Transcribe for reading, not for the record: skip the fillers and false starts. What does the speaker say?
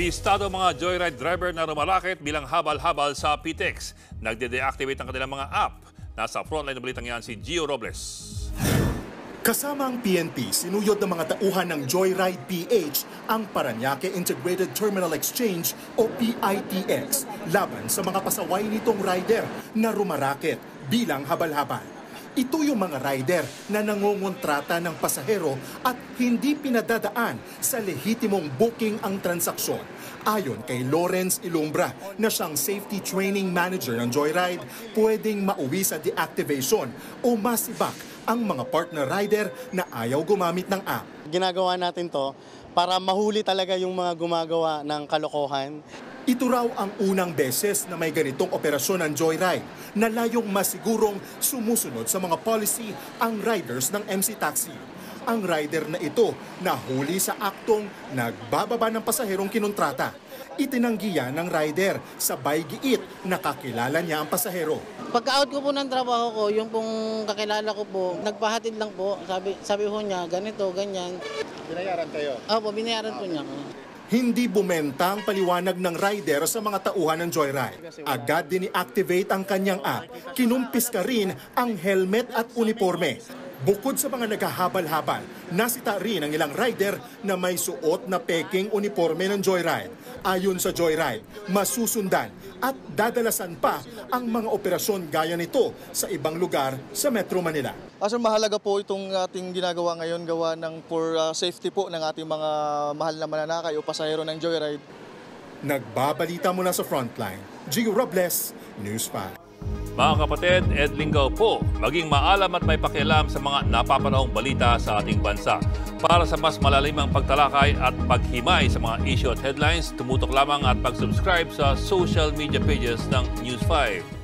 Bistado mga joyride driver na rumalakit bilang habal-habal sa PTEX. Nagde-deactivate ang kanilang mga app. Nasa frontline na balitang yan si Gio Robles. Kasama ang PNP, sinuyod ng mga tauhan ng Joyride PH ang Parañaque Integrated Terminal Exchange o PITX laban sa mga pasaway nitong rider na rumarakit bilang habal-habal. Ito yung mga rider na nangongontrata ng pasahero at hindi pinadadaan sa lehitimong booking ang transaksyon. Ayon kay Lawrence Ilumbra na siyang Safety Training Manager ng Joyride, pwedeng mauwi sa deactivation o masibak ang mga partner rider na ayaw gumamit ng app. Ginagawa natin to para mahuli talaga yung mga gumagawa ng kalokohan. Ito raw ang unang beses na may ganitong operasyon ng Joyride na layong masigurong sumusunod sa mga policy ang riders ng MC Taxi. Ang rider na ito nahuli sa aktong nagbababa ng pasaherong kinontrata. Itinanggi yan ng rider, sabay giit nakakilala niya ang pasahero. Pagka-out ko po ng trabaho ko, yung pong kakilala ko po, nagpahatid lang po. Sabi po niya, ganito, ganyan. Binayaran kayo? Opo, binayaran po niya. Hindi bumenta ang paliwanag ng rider sa mga tauhan ng Joyride. Agad din-activate ang kanyang app. Kinumpis ka rin ang helmet at uniforme. Bukod sa mga naghahabal-habal, nasita rin ang ilang rider na may suot na peking uniforme ng Joyride. Ayon sa Joyride, masusundan at dadalasan pa ang mga operasyon gaya nito sa ibang lugar sa Metro Manila. Mahalaga po itong ating ginagawa ngayon, gawa ng for safety po ng ating mga mahal na mananakay o pasahero ng Joyride. Nagbabalita mula sa Frontline, Gio Robles, News 5. Mga kapatid, Ed Lingaw po, maging maalam at may pakialam sa mga napapanahong balita sa ating bansa. Para sa mas malalimang pagtalakay at paghimay sa mga issue at headlines, tumutok lamang at pag-subscribe sa social media pages ng News 5.